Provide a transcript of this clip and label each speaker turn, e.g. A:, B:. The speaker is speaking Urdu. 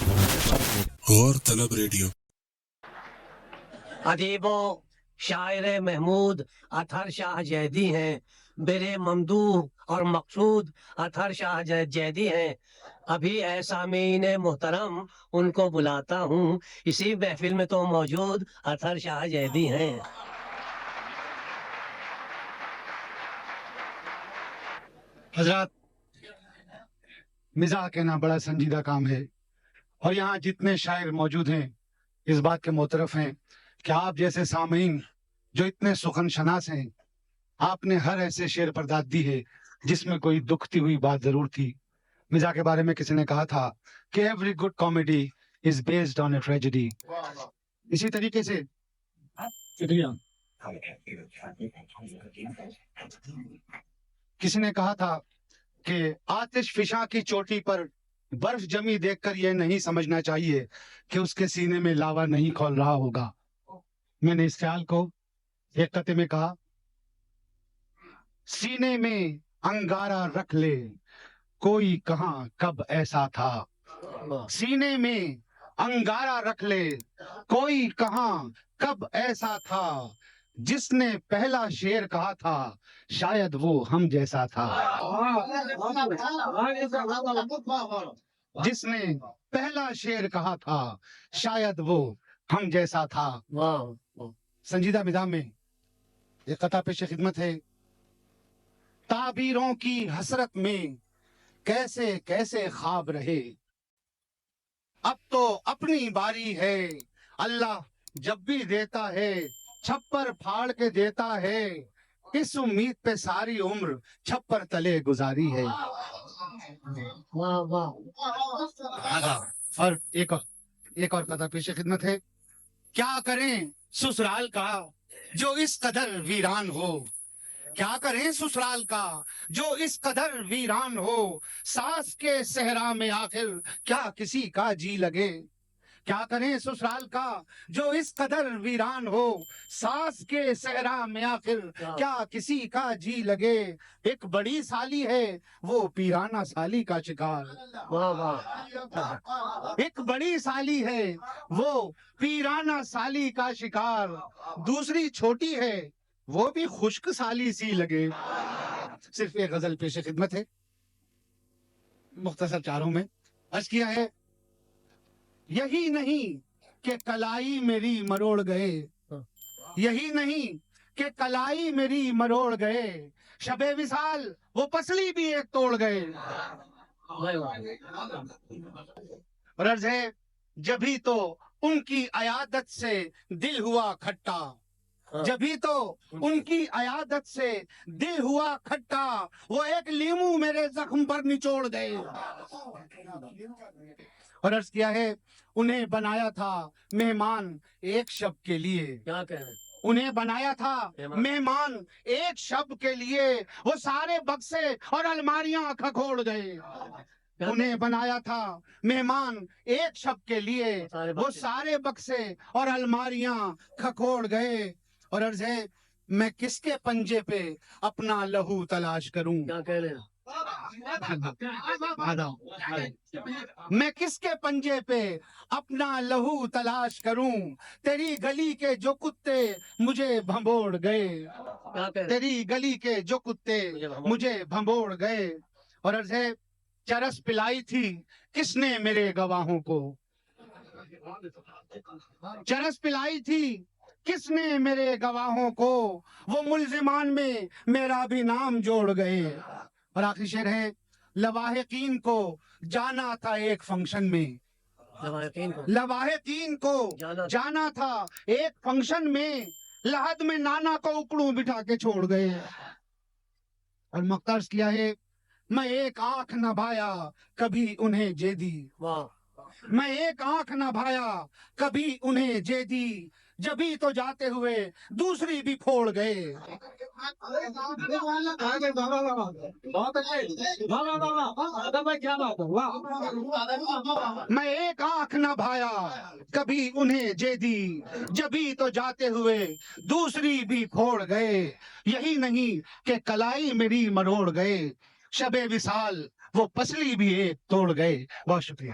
A: غور طلب ریڈیو۔
B: ادیبوں شاعر محمود اطہر شاہ جیدی ہیں، برے ممدوح اور مقصود اطہر شاہ جیدی ہیں۔ ابھی اے سامعین محترم ان کو بلاتا ہوں، اسی محفل میں تو موجود اطہر شاہ جیدی ہیں۔
C: حضرات، مزاح کہنا بڑا سنجیدہ کام ہے، اور یہاں جتنے شاعر موجود ہیں اس بات کے معترف ہیں کہ آپ جیسے سامعین جو اتنے سخن شناس ہیں، آپ نے ہر ایسے شعر پر داد دی ہے جس میں کوئی دکھتی ہوئی بات ضرور تھی۔ مزاح کے بارے میں کسی نے کہا تھا کہ every good comedy is based on a tragedy. اسی طریقے سے کسی نے کہا تھا کہ آتش فشاں کی چوٹی پر برف جمی دیکھ کر یہ نہیں سمجھنا چاہیے کہ اس کے سینے میں لاوا نہیں کھول رہا ہوگا۔ میں نے اس خیال کو ایک قطعے میں کہا، سینے میں انگارہ رکھ لے کوئی کہاں کب ایسا تھا، سینے میں انگارہ رکھ لے کوئی کہاں کب ایسا تھا، جس نے پہلا شعر کہا تھا شاید وہ ہم جیسا تھا۔ جس نے پہلا شعر کہا تھا شاید وہ ہم جیسا تھا۔ سنجیدہ مزاح میں ایک قطعہ پیش خدمت ہے، تعبیروں کی حسرت میں کیسے کیسے خواب رہے، اب تو اپنی باری ہے، اللہ جب بھی دیتا ہے چھپر پھاڑ کے دیتا ہے، اس امید پہ ساری عمر چھپر تلے گزاری ہے۔ اور ایک اور قطعہ پیش خدمت ہے، کیا کریں سسرال کا جو اس قدر ویران ہو، کیا کریں سسرال کا جو اس قدر ویران ہو، ساس کے صحرا میں آخر کیا کسی کا جی لگے، کیا کریں سسرال کا جو اس قدر ویران ہو، ساس کے صحرا میں آخر کیا کسی کا جی لگے، ایک بڑی سالی ہے وہ پیرانہ سالی کا شکار، ایک بڑی سالی ہے وہ پیرانہ سالی کا شکار، دوسری چھوٹی ہے وہ بھی خشک سالی سی لگے۔ صرف ایک غزل پیش خدمت ہے، مختصر چاروں میں عرض کیا ہے، یہی نہیں کہ کلائی میری مروڑ گئے، یہی نہیں کہ کلائی میری مروڑ گئے، شب وصال وہ پسلی بھی ایک توڑ گئے۔ اور عرض ہے، جبھی تو ان کی عیادت سے دل ہوا کھٹا، جبھی تو ان کی عیادت سے دل ہوا کھٹا، وہ ایک لیمو میرے زخم پر نچوڑ گئے۔ اور عرض کیا ہے، انہیں بنایا تھا مہمان ایک شب کے لیے،
B: کیا کہہ رہے ہیں؟
C: انہیں بنایا تھا مہمان ایک شب کے لیے، وہ سارے بکسے اور الماریاں کھکھوڑ گئے۔ انہیں بنایا تھا مہمان ایک شب کے لیے، وہ سارے بکسے اور الماریاں کھکھوڑ گئے۔ اور عرض ہے، میں کس کے پنجے پہ اپنا لہو تلاش کروں،
B: کیا کہہ رہے ہیں؟
C: میں کس کے پنجے پہ اپنا لہو تلاش کروں، تیری گلی کے جو کتے مجھے بھنبوڑ گئے، تیری گلی کے جو کتے مجھے بھنبوڑ گئے۔ اور عرض ہے، چرس پلائی تھی کس نے میرے گواہوں کو، چرس پلائی تھی کس نے میرے گواہوں کو، وہ ملزمان میں میرا بھی نام جوڑ گئے۔ اور آخری شعر ہے، لواحقین کو جانا تھا ایک فنکشن میں، لواحقین کو جانا تھا ایک فنکشن میں، لحد میں نانا کو اکڑوں بٹھا کے چھوڑ گئے۔ اور مختارز کیا ہے، میں ایک آنکھ نہ بھایا کبھی انہیں جیدی، میں ایک آنکھ نہ بھایا کبھی انہیں جیدی، جبھی تو جاتے ہوئے دوسری بھی پھوڑ گئے۔ میں ایک آنکھ نہ بھایا کبھی انہیں جیدی، جبھی تو جاتے ہوئے دوسری بھی پھوڑ گئے، یہی نہیں کہ کلائی میری مروڑ گئے، شب وصال وہ پسلی بھی ایک توڑ گئے۔ بہت شکریہ۔